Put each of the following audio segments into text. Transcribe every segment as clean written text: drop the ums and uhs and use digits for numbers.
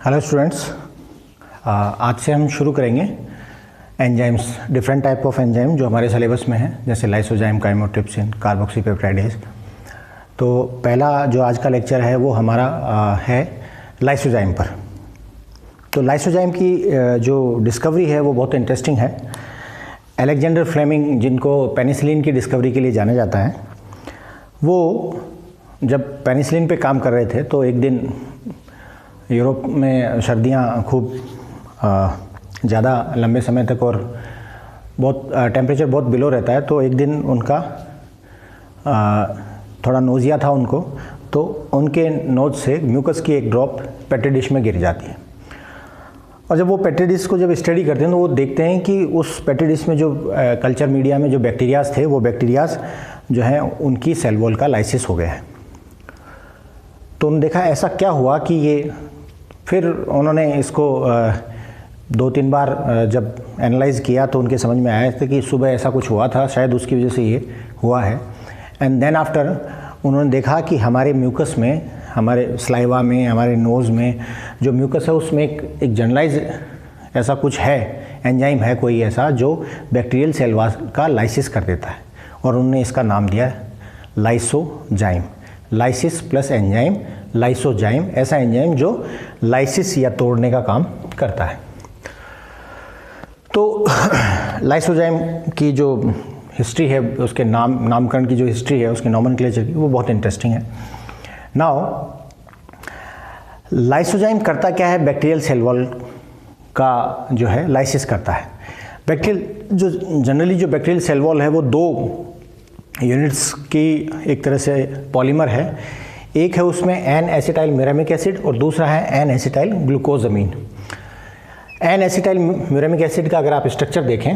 Hello students, आज से हम शुरू करेंगे enzymes, different type of enzyme जो हमारे सिलेबस में हैं, जैसे लाइसोजाइम, काइमोट्रिप्सिन, कार्बोक्सीपेप्टाइडेज। तो पहला जो आज का लेक्चर है वो हमारा है लाइसोजाइम पर। तो लाइसोजाइम की जो डिस्कवरी है वो बहुत इंटरेस्टिंग है। अलेक्जेंडर फ्लेमिंग, जिनको पेनिसिलिन की डिस्कवरी के लिए जाना जाता है, वो जब पेनिसिलिन पे काम कर रहे थे तो एक दिन यूरोप में सर्दियाँ खूब ज़्यादा लंबे समय तक और बहुत टेम्परेचर बहुत बिलो रहता है। तो एक दिन उनका थोड़ा नोज़िया था उनको, तो उनके नोज़ से म्यूकस की एक ड्रॉप पेट्री डिश में गिर जाती है। और जब वो पेट्री डिश को जब स्टडी करते हैं तो वो देखते हैं कि उस पेट्री डिश में जो कल्चर मीडिया में जो बैक्टीरियाज थे, वो बैक्टीरियाज जो हैं उनकी सेल वॉल का लाइसिस हो गया है। तो उन्होंने देखा ऐसा क्या हुआ कि ये, फिर उन्होंने इसको 2-3 बार जब एनालाइज़ किया तो उनके समझ में आया था कि सुबह ऐसा कुछ हुआ था, शायद उसकी वजह से ये हुआ है। एंड देन आफ्टर उन्होंने देखा कि हमारे म्यूकस में, हमारे स्लाइवा में, हमारे नोज़ में जो म्यूकस है उसमें एक जनरलाइज ऐसा कुछ है, एंजाइम है कोई ऐसा जो बैक्टीरियल सेल वॉल का लाइसिस कर देता है, और उन्होंने इसका नाम दिया lysozyme. Lysis plus enzyme, lysozyme, ऐसा एंजाइम जो लाइसिस या तोड़ने का काम करता है। तो लाइसोजाइम की जो हिस्ट्री है, उसके नामकरण की जो हिस्ट्री है, उसके नॉमेनक्लेचर की, वो बहुत इंटरेस्टिंग है। नाउ लाइसोजाइम करता क्या है? बैक्टीरियल सेल वॉल का जो है लाइसिस करता है। जनरली जो बैक्टीरियल सेल वॉल है वो 2 यूनिट्स की एक तरह से पॉलीमर है। एक है उसमें एन एसिटाइल म्यूरेमिक एसिड और दूसरा है N acetyl glucosamine. N acetyl muramic acid का अगर आप स्ट्रक्चर देखें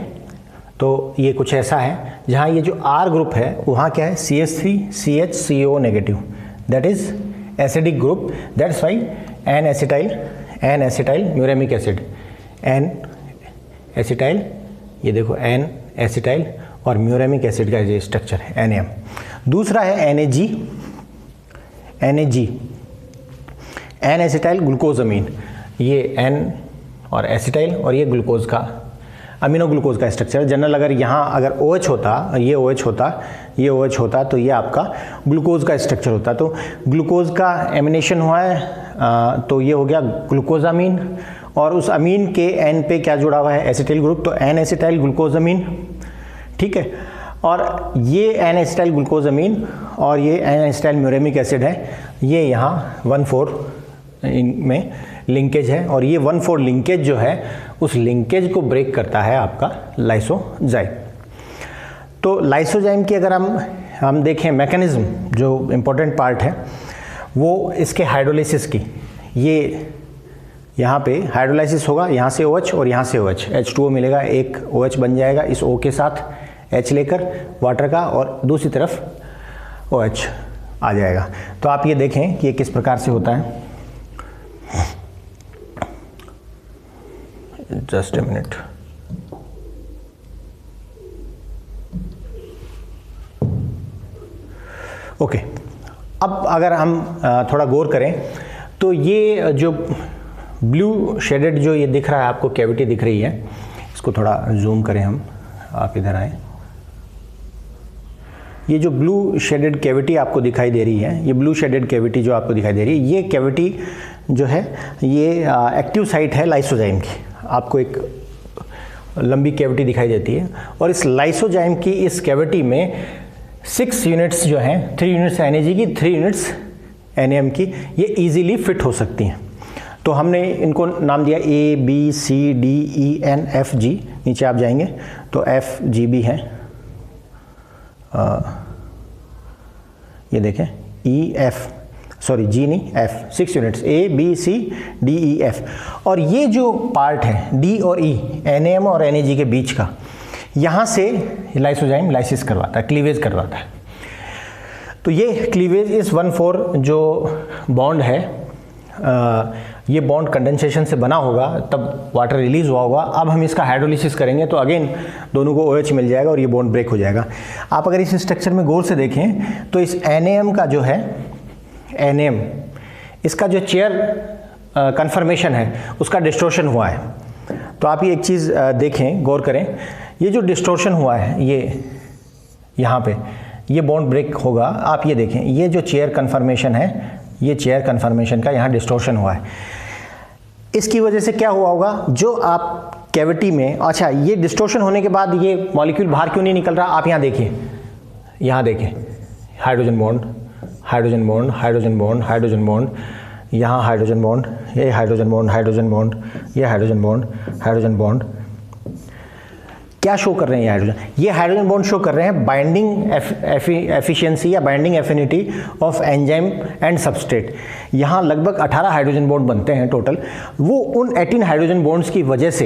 तो ये कुछ ऐसा है, जहाँ ये जो आर ग्रुप है वहाँ क्या है? CH3CHCO negative, that is acidic group. That's why N acetyl muramic acid, N acetyl, ये देखो एन एसिटाइल और म्यूरेमिक एसिड का ये स्ट्रक्चर है NAM। दूसरा है NAG, एन एसिटाइल ग्लूकोजामीन। ये N और एसिटाइल और ये ग्लूकोज का, अमीनो ग्लूकोज का स्ट्रक्चर। जनरल अगर यहाँ अगर OH होता, ये OH होता तो ये आपका ग्लूकोज का स्ट्रक्चर होता। तो ग्लूकोज का एमिनेशन हुआ है तो ये हो गया ग्लूकोजामीन, और उस अमीन के N पे क्या जुड़ा हुआ है? एसिटाइल ग्रुप, तो एन एसिटाइल ग्लूकोजामीन, ठीक है। और ये एन एसिटाइल ग्लूकोजामीन और ये एन एसिटाइल म्यूरेमिक एसिड है, ये यहाँ 1,4 में लिंकेज है, और ये 1,4 लिंकेज जो है उस लिंकेज को ब्रेक करता है आपका लाइसोजाइम। तो लाइसोजाइम की अगर हम देखें मैकेनिज्म, जो इम्पोर्टेंट पार्ट है वो इसके हाइड्रोलाइसिस की। ये यहाँ पे हाइड्रोलाइसिस होगा, यहाँ से OH और यहाँ से OH, H2O मिलेगा, एक OH बन जाएगा इस O के साथ H लेकर वाटर का, और दूसरी तरफ OH आ जाएगा। तो आप ये देखें कि ये किस प्रकार से होता है। Just a minute. ओके, अब अगर हम थोड़ा गौर करें तो ये जो ब्लू शेडेड जो ये दिख रहा है आपको, कैविटी दिख रही है, इसको थोड़ा जूम करें हम, आप इधर आए। ये जो ब्लू शेडेड कैविटी आपको दिखाई दे रही है, ये ब्लू शेडेड कैविटी जो आपको दिखाई दे रही है, ये कैविटी जो है ये एक्टिव साइट है लाइसोजाइम की। आपको एक लंबी कैविटी दिखाई देती है, और इस लाइसोजाइम की इस कैविटी में 6 यूनिट्स जो हैं, 3 यूनिट्स NAG की, 3 यूनिट्स NAM की, ये इजीली फिट हो सकती हैं। तो हमने इनको नाम दिया ABCDENFG। नीचे आप जाएंगे तो FGB है, ये देखें G नहीं, F, 6 यूनिट्स, ABCDEF। और ये जो पार्ट है D और E, NAM और NAG के बीच का, यहाँ से लाइसोजाइम लाइसिस करवाता है, क्लीवेज करवाता है। तो ये क्लीवेज, इस 1,4 जो बॉन्ड है, ये बॉन्ड कंडेंसेशन से बना होगा, तब वाटर रिलीज हुआ होगा। अब हम इसका हाइड्रोलिसिस करेंगे तो अगेन दोनों को OH मिल जाएगा और ये बॉन्ड ब्रेक हो जाएगा। आप अगर इस स्ट्रक्चर में गौर से देखें तो इस NAM का जो है, NAM, इसका जो चेयर कन्फर्मेशन है उसका डिस्टोर्शन हुआ है। तो आप ये एक चीज़ देखें, गौर करें, ये जो डिस्टोर्शन हुआ है ये यहाँ पे ये बॉन्ड ब्रेक होगा। आप ये देखें, ये जो चेयर कन्फर्मेशन है, ये चेयर कन्फर्मेशन का यहाँ डिस्टोर्शन हुआ है। इसकी वजह से क्या हुआ होगा, जो आप कैविटी में, अच्छा ये डिस्टोर्शन होने के बाद ये मॉलिक्यूल बाहर क्यों नहीं निकल रहा, आप यहाँ देखिए, यहाँ देखें, hydrogen bond, hydrogen bond, hydrogen bond, hydrogen bond, यहाँ हाइड्रोजन बॉन्ड, ये हाइड्रोजन बॉन्ड, हाइड्रोजन बॉन्ड, ये हाइड्रोजन बॉन्ड, हाइड्रोजन बॉन्ड, क्या शो कर रहे हैं ये हाइड्रोजन बॉन्ड शो कर रहे हैं बाइंडिंग एफिशिएंसी या binding affinity of enzyme and substrate. यहाँ लगभग 18 हाइड्रोजन बॉन्ड बनते हैं टोटल। वो उन 18 हाइड्रोजन बॉन्ड्स की वजह से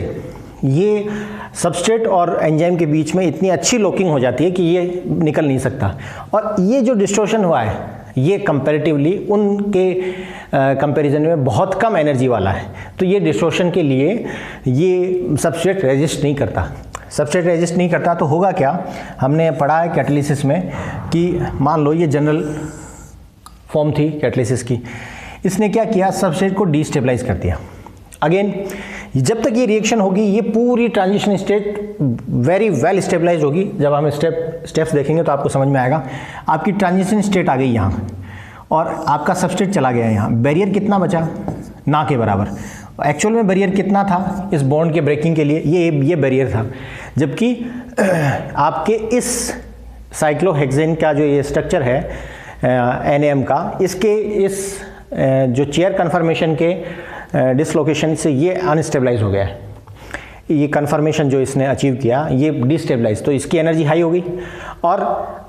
ये सबस्ट्रेट और एंजाइम के बीच में इतनी अच्छी लॉकिंग हो जाती है कि ये निकल नहीं सकता। और ये जो डिस्टोर्शन हुआ है ये कंपैरेटिवली उनके कंपैरिजन में बहुत कम एनर्जी वाला है। तो ये डिस्टोर्शन के लिए ये सबस्ट्रेट रेजिस्ट नहीं करता। सबस्ट्रेट रेजिस्ट नहीं करता तो होगा क्या, हमने पढ़ा है कैटालिसिस में कि मान लो ये जनरल फॉर्म थी कैटालिसिस की, इसने क्या किया, सबस्ट्रेट को डिस्टेबलाइज कर दिया। अगेन जब तक ये रिएक्शन होगी ये पूरी transition state very well stabilize होगी। जब हम स्टेप्स देखेंगे तो आपको समझ में आएगा। आपकी ट्रांजिशन स्टेट आ गई यहाँ और आपका सबस्ट्रेट चला गया यहाँ। बैरियर कितना बचा, ना के बराबर। एक्चुअल में बैरियर कितना था इस बॉन्ड के ब्रेकिंग के लिए, ये बैरियर था। जबकि आपके इस साइक्लोहेक्सेन का जो ये स्ट्रक्चर है NAM का, इसके इस जो चेयर कन्फर्मेशन के डिसलोकेशन से ये अनस्टेबलाइज हो गया है। ये कन्फर्मेशन जो इसने अचीव किया ये डिस्टेबलाइज, तो इसकी एनर्जी हाई होगी। और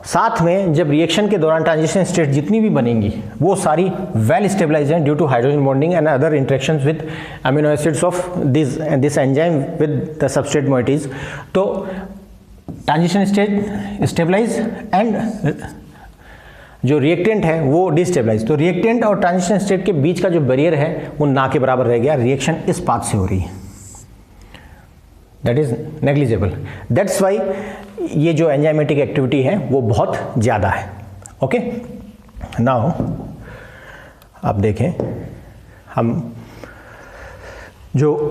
साथ में जब रिएक्शन के दौरान ट्रांजिशन स्टेट जितनी भी बनेंगी वो सारी वेल स्टेबलाइज हैं due to hydrogen bonding and other interactions with amino acids of this enzyme with the substrate moieties. तो ट्रांजिशन स्टेट स्टेबलाइज एंड जो रिएक्टेंट है वो डिस्टेबलाइज। तो रिएक्टेंट और ट्रांजिशन स्टेट के बीच का जो बैरियर है वो ना के बराबर रह गया। रिएक्शन इस पाथ से हो रही है, that is negligible. That's why ये जो एंजाइमेटिक एक्टिविटी है वो बहुत ज़्यादा है। ओके, नाउ आप देखें, हम जो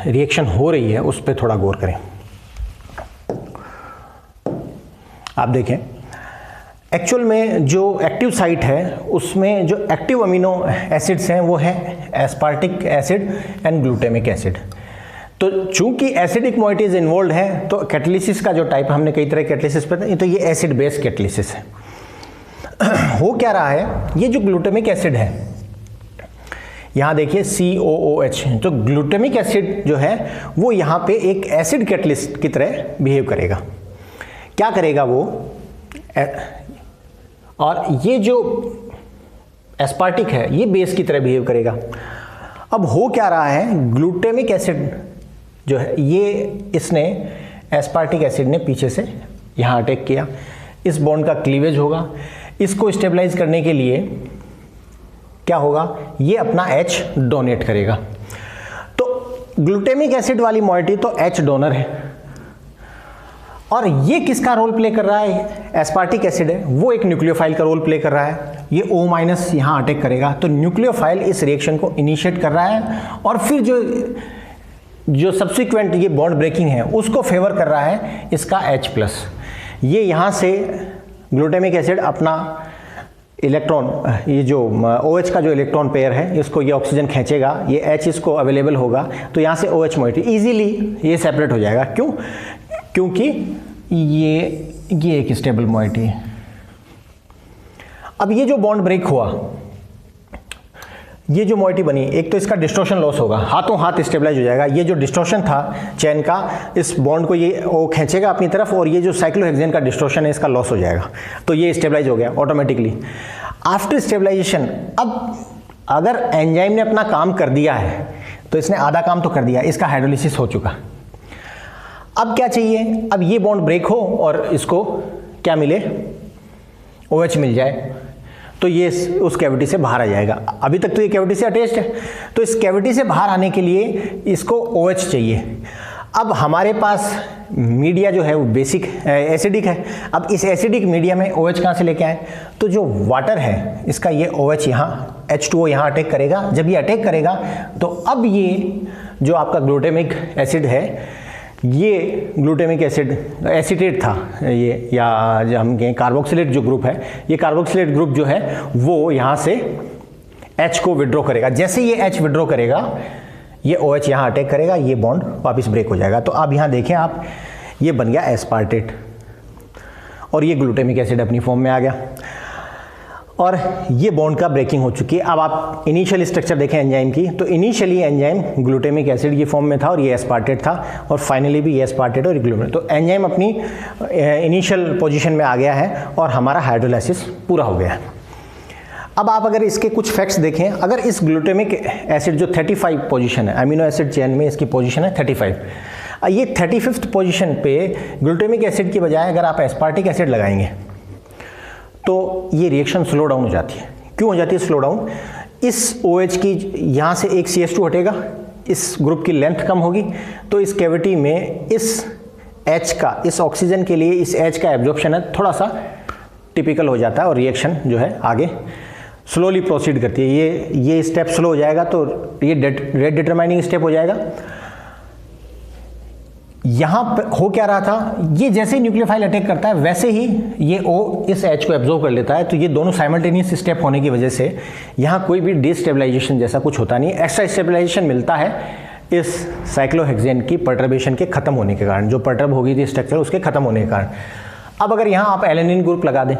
रिएक्शन हो रही है उस पर थोड़ा गौर करें। आप देखें, एक्चुअल में जो एक्टिव साइट है उसमें जो एक्टिव अमीनो एसिड्स हैं वो है aspartic acid and glutamic acid. तो चूंकि एसिडिक मोइटीज इन्वॉल्व है तो कैटालिसिस का जो टाइप, हमने कई तरह कैटालिसिस पर, तो ये एसिड बेस कैटालिसिस है। हो क्या रहा है, ये जो ग्लूटामिक एसिड है, यहाँ देखिए COOH, तो ग्लूटामिक एसिड जो है वो यहाँ पे एक एसिड कैटालिस्ट की तरह बिहेव करेगा। क्या करेगा वो, और ये जो एस्पार्टिक है ये बेस की तरह बिहेव करेगा। अब हो क्या रहा है, ग्लूटामिक एसिड जो है ये इसने एस्पार्टिक एसिड ने पीछे से यहाँ अटैक किया, इस बॉन्ड का क्लीवेज होगा। इसको स्टेबलाइज करने के लिए क्या होगा, ये अपना H डोनेट करेगा। तो ग्लूटामिक एसिड वाली मॉइटी तो H डोनर है, और ये किसका रोल प्ले कर रहा है, एस्पार्टिक एसिड है, वो एक न्यूक्लियोफाइल का रोल प्ले कर रहा है। ये O- यहाँ अटैक करेगा, तो न्यूक्लियोफाइल इस रिएक्शन को इनिशिएट कर रहा है, और फिर जो सब्सिक्वेंट ये बॉन्ड ब्रेकिंग है उसको फेवर कर रहा है इसका H+। ये यहाँ से ग्लूटामिक एसिड अपना इलेक्ट्रॉन, ये जो OH का जो इलेक्ट्रॉन पेयर है इसको ये ऑक्सीजन खींचेगा, ये H इसको अवेलेबल होगा, तो यहाँ से OH मोइटी इजीली ये सेपरेट हो जाएगा। क्यों, क्योंकि ये एक स्टेबल मोइटी है। अब ये जो बॉन्ड ब्रेक हुआ, ये जो मोइटी बनी, एक तो इसका डिस्टॉर्शन लॉस होगा, हाथों हाथ स्टेबलाइज हो जाएगा। ये जो डिस्टॉर्शन था चेन का, इस बॉन्ड को ये वो खींचेगा अपनी तरफ, और ये जो साइक्लोहेक्सेन का डिस्टॉर्शन है इसका लॉस हो जाएगा। तो ये स्टेबलाइज हो गया ऑटोमेटिकली। आफ्टर स्टेबलाइजेशन, अब अगर एंजाइम ने अपना काम कर दिया है तो इसने आधा काम तो कर दिया, इसका हाइड्रोलिसिस हो चुका। अब क्या चाहिए, अब ये बॉन्ड ब्रेक हो और इसको क्या मिले, OH मिल जाए, तो ये उस कैविटी से बाहर आ जाएगा। अभी तक तो ये कैविटी से अटैच्ड है, तो इस कैविटी से बाहर आने के लिए इसको OH चाहिए। अब हमारे पास मीडिया जो है वो बेसिक एसिडिक है। अब इस एसिडिक मीडिया में OH कहाँ से लेके आए, तो जो वाटर है इसका ये OH यहाँ H2O यहाँ अटैक करेगा। जब ये अटैक करेगा तो अब ये जो आपका ग्लूटामिक एसिड है, ये ग्लूटामिक एसिड एसीटेट था ये, या जो हम कहें कार्बोक्सिलेट जो ग्रुप है, ये कार्बोक्सिलेट ग्रुप जो है वो यहाँ से H को विड्रॉ करेगा। जैसे ये H विड्रॉ करेगा, ये OH यहाँ अटैक करेगा, ये बॉन्ड वापस ब्रेक हो जाएगा। तो अब यहाँ देखें आप, ये बन गया एस्पार्टेट और ये ग्लूटामिक एसिड अपनी फॉर्म में आ गया और ये बॉन्ड का ब्रेकिंग हो चुकी है। अब आप इनिशियल स्ट्रक्चर देखें एंजाइम की, तो इनिशियली एंजाइम ग्लूटामिक एसिड की फॉर्म में था और ये एस्पार्टेट था, और फाइनली भी ये एस्पार्टेट और ग्लूटामिक। तो एंजाइम अपनी इनिशियल पोजीशन में आ गया है और हमारा हाइड्रोलाइसिस पूरा हो गया है। अब आप अगर इसके कुछ फैक्ट्स देखें, अगर इस ग्लूटामिक एसिड जो 35 पोजीशन है, अमीनो एसिड चेन में इसकी पोजीशन है 35, ये 35th पोजीशन पे ग्लूटामिक एसिड की बजाय अगर आप एस्पार्टिक एसिड लगाएंगे तो ये रिएक्शन स्लो डाउन हो जाती है। क्यों हो जाती है स्लो डाउन? इस OH की यहाँ से एक CH2 हटेगा, इस ग्रुप की लेंथ कम होगी, तो इस कैविटी में इस H का, इस ऑक्सीजन के लिए इस H का एब्जॉर्प्शन है थोड़ा सा टिपिकल हो जाता है और रिएक्शन जो है आगे स्लोली प्रोसीड करती है। ये स्टेप स्लो हो जाएगा तो ये रेट डिटरमाइनिंग स्टेप हो जाएगा। यहाँ पे हो क्या रहा था, ये जैसे ही न्यूक्लियोफाइल अटैक करता है वैसे ही ये O इस H को एब्जॉर्ब कर लेता है। तो ये दोनों साइमल्टेनियस स्टेप होने की वजह से यहाँ कोई भी डिस्टेबलाइजेशन जैसा कुछ होता नहीं। एक्स्ट्रा स्टेबलाइजेशन मिलता है इस साइक्लोहेक्सेन की पर्टर्बेशन के खत्म होने के कारण, जो पर्टर्ब हो गई थी स्ट्रक्चर उसके खत्म होने के कारण। अब अगर यहाँ आप एलेनिन ग्रुप लगा दें,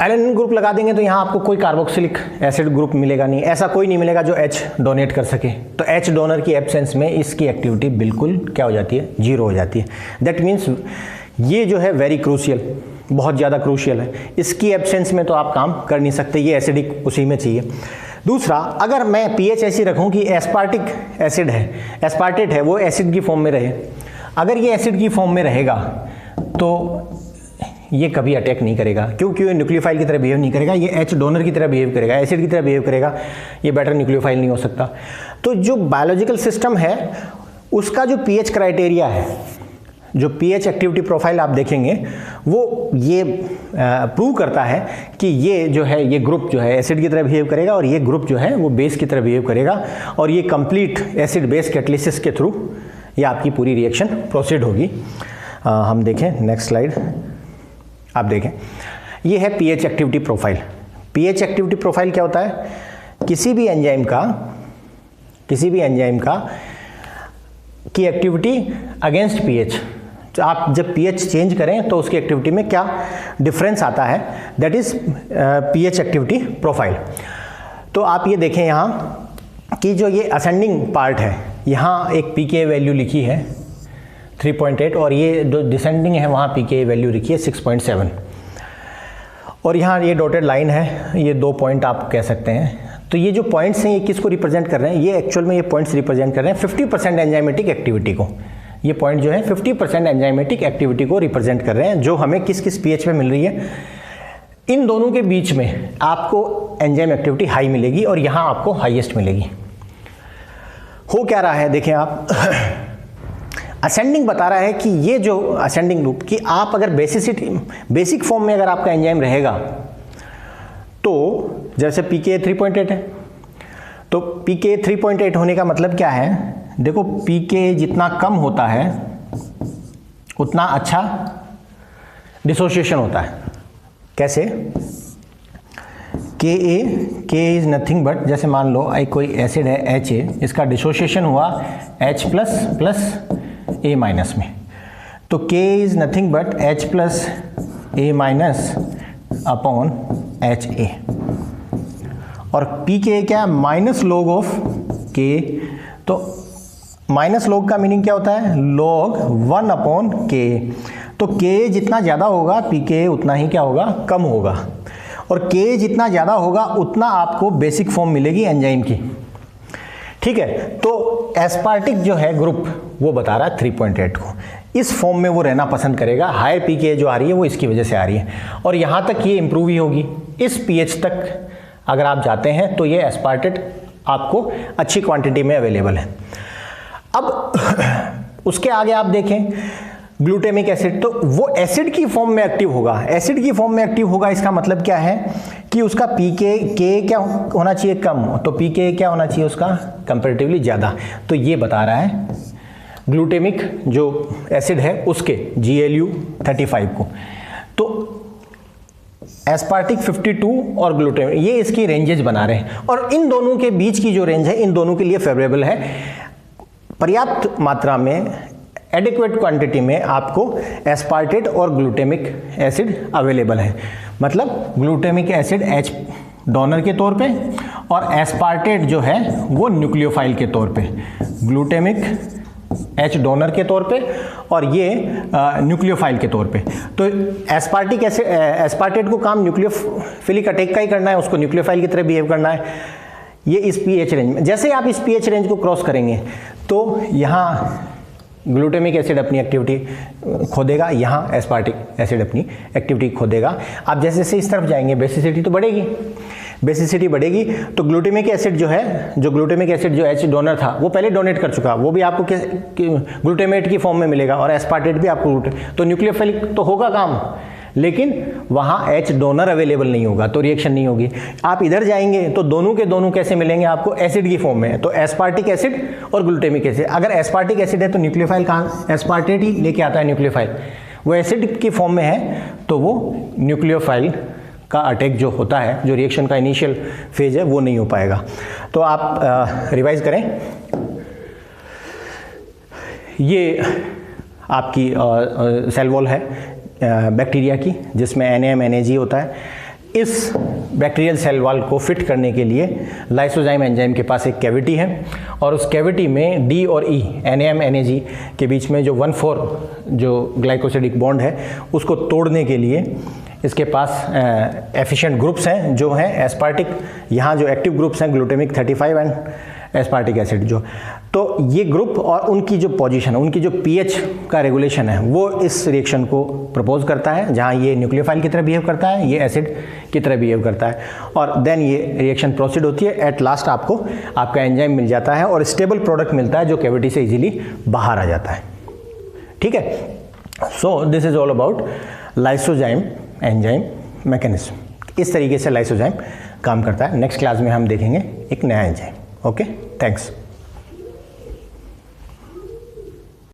एलेनिन ग्रुप लगा देंगे तो यहाँ आपको कोई कार्बोक्सिलिक एसिड ग्रुप मिलेगा नहीं, ऐसा कोई नहीं मिलेगा जो H डोनेट कर सके। तो H डोनर की एब्सेंस में इसकी एक्टिविटी बिल्कुल क्या हो जाती है, जीरो हो जाती है। दैट मीन्स ये जो है वेरी क्रूशियल, बहुत ज़्यादा क्रूशियल है। इसकी एब्सेंस में तो आप काम कर नहीं सकते, ये एसिडिक उसी में चाहिए। दूसरा, अगर मैं pH ऐसी रखूँ कि एस्पार्टिक एसिड है, एस्पार्टेट है, वो एसिड की फॉर्म में रहे, अगर ये एसिड की फॉर्म में रहेगा तो ये कभी अटैक नहीं करेगा, क्योंकि ये न्यूक्लियोफाइल की तरह बिहेव नहीं करेगा, ये H डोनर की तरह बिहेव करेगा, एसिड की तरह बिहेव करेगा, ये बेटर न्यूक्लियोफाइल नहीं हो सकता। तो जो बायोलॉजिकल सिस्टम है उसका जो pH क्राइटेरिया है, जो pH एक्टिविटी प्रोफाइल आप देखेंगे वो ये प्रूव करता है कि ये जो है, ये ग्रुप जो है एसिड की तरह बिहेव करेगा और ये ग्रुप जो है वो बेस की तरह बिहेव करेगा, और ये कंप्लीट एसिड बेस कैटलिसिस के थ्रू ये आपकी पूरी रिएक्शन प्रोसीड होगी। हम देखें नेक्स्ट स्लाइड, आप देखें ये है pH activity profile. pH activity profile क्या होता है, किसी भी एंजाइम का की एक्टिविटी अगेंस्ट pH। तो आप जब pH चेंज करें तो उसकी एक्टिविटी में क्या डिफरेंस आता है, that is pH activity profile. तो आप ये देखें यहाँ कि जो ये असेंडिंग पार्ट है, यहाँ एक pKa वैल्यू लिखी है 3.8 और ये जो डिसेंडिंग है वहाँ pKa वैल्यू लिखी है 6.7, और यहाँ ये डॉटेड लाइन है, ये 2 पॉइंट आप कह सकते हैं। तो ये जो पॉइंट्स हैं ये किसको रिप्रेजेंट कर रहे हैं, ये एक्चुअल में ये पॉइंट्स रिप्रेजेंट कर रहे हैं 50% एंजाइमेटिक एक्टिविटी को। ये पॉइंट जो है 50% एंजाइमेटिक एक्टिविटी को रिप्रेजेंट कर रहे हैं, जो हमें किस किस pH पे मिल रही है। इन दोनों के बीच में आपको एंजाइम एक्टिविटी हाई मिलेगी और यहाँ आपको हाईएस्ट मिलेगी। हो क्या रहा है देखें आप, असेंडिंग बता रहा है कि ये जो असेंडिंग ग्रुप कि आप अगर बेसिक फॉर्म में अगर आपका एंजाइम रहेगा तो जैसे pKa 3.8 है, तो pKa 3.8 होने का मतलब क्या है, देखो pKa जितना कम होता है उतना अच्छा डिसोसिएशन होता है। कैसे? Ka इज नथिंग बट, जैसे मान लो कोई एसिड है Ha, इसका डिसोसिएशन हुआ H प्लस A माइनस में, तो K is nothing but H plus A minus upon HA, और pKa क्या है, माइनस लॉग ऑफ K। तो माइनस लॉग का मीनिंग क्या होता है, लॉग 1 अपॉन K। तो K जितना ज़्यादा होगा pKa उतना ही क्या होगा, कम होगा, और K जितना ज़्यादा होगा उतना आपको बेसिक फॉर्म मिलेगी एंजाइम की। ठीक है, तो एस्पार्टिक जो है ग्रुप वो बता रहा है 3.8 को, इस फॉर्म में वो रहना पसंद करेगा। हायर pKa जो आ रही है वो इसकी वजह से आ रही है, और यहाँ तक ये इम्प्रूव ही होगी। इस pH तक अगर आप जाते हैं तो ये एस्पार्टेट आपको अच्छी क्वांटिटी में अवेलेबल है। अब उसके आगे आप देखें ग्लूटामिक एसिड, तो वो एसिड की फॉर्म में एक्टिव होगा। एसिड की फॉर्म में एक्टिव होगा, इसका मतलब क्या है कि उसका पीके के क्या होना चाहिए, कम, तो पीके क्या होना चाहिए उसका, कंपैरेटिवली ज़्यादा। तो ये बता रहा है ग्लूटामिक जो एसिड है उसके GLU 35 को। तो एस्पार्टिक 52 और ग्लूटामिक, ये इसकी रेंजेज बना रहे हैं, और इन दोनों के बीच की जो रेंज है इन दोनों के लिए फेवरेबल है। पर्याप्त मात्रा में, एडिक्वेट क्वांटिटी में आपको एस्पार्टेट और ग्लूटामिक एसिड अवेलेबल है। मतलब ग्लूटामिक एसिड H डोनर के तौर पे और एस्पार्टेट जो है वो न्यूक्लियोफाइल के तौर पे, ग्लूटामिक H डोनर के तौर पे और ये न्यूक्लियोफाइल के तौर पे। तो एस्पार्टिक एसिड, एस्पार्टेट को काम न्यूक्लियोफिलिक अटैक का ही करना है, उसको न्यूक्लियोफाइल की तरह बिहेव करना है। ये इस pH रेंज में, जैसे आप इस pH रेंज को क्रॉस करेंगे तो यहाँ ग्लूटामिक एसिड अपनी एक्टिविटी खो देगा, यहाँ एस्पार्टिक एसिड अपनी एक्टिविटी खो देगा। आप जैसे जैसे इस तरफ जाएंगे बेसिसिटी तो बढ़ेगी, बेसिसिटी बढ़ेगी, तो ग्लूटामिक एसिड जो है, जो ग्लूटामिक एसिड जो H डोनर था वो पहले डोनेट कर चुका, वो भी आपको ग्लूटामेट की फॉर्म में मिलेगा, और एस्पार्टेट भी आपको तो न्यूक्लियोफिलिक तो होगा काम, लेकिन वहाँ H डोनर अवेलेबल नहीं होगा, तो रिएक्शन नहीं होगी। आप इधर जाएंगे तो दोनों के दोनों कैसे मिलेंगे आपको, एसिड की फॉर्म में, तो एस्पार्टिक एसिड और ग्लूटामिक एसिड। अगर एस्पार्टिक एसिड है तो न्यूक्लियोफाइल कहाँ, एस्पार्टेट ही लेके आता है न्यूक्लियोफाइल, वो एसिड की फॉर्म में है तो वो न्यूक्लियोफाइल का अटैक जो होता है, जो रिएक्शन का इनिशियल फेज है वो नहीं हो पाएगा। तो आप रिवाइज करें, ये आपकी सेल वॉल है बैक्टीरिया की, जिसमें NAMNAG होता है। इस बैक्टीरियल सेल वॉल को फिट करने के लिए लाइसोजाइम एंजाइम के पास एक कैविटी है, और उस कैविटी में D और E NAMNAG के बीच में जो 1,4 जो ग्लाइकोसिडिक बॉन्ड है उसको तोड़ने के लिए इसके पास एफिशिएंट ग्रुप्स हैं जो हैं एस्पार्टिक, यहाँ जो एक्टिव ग्रुप्स हैं ग्लूटामिक 35 एंड एस्पार्टिक एसिड जो, तो ये ग्रुप और उनकी जो पोजीशन है, उनकी जो pH का रेगुलेशन है वो इस रिएक्शन को प्रपोज करता है, जहाँ ये न्यूक्लियोफाइल की तरह बिहेव करता है, ये एसिड की तरह बिहेव करता है, और देन ये रिएक्शन प्रोसीड होती है। एट लास्ट आपको आपका एंजाइम मिल जाता है और स्टेबल प्रोडक्ट मिलता है जो कैविटी से इजीली बाहर आ जाता है। ठीक है, so this is all about lysozyme enzyme mechanism. इस तरीके से लाइसोजाइम काम करता है। नेक्स्ट क्लास में हम देखेंगे एक नया एंजाइम। Okay, thanks.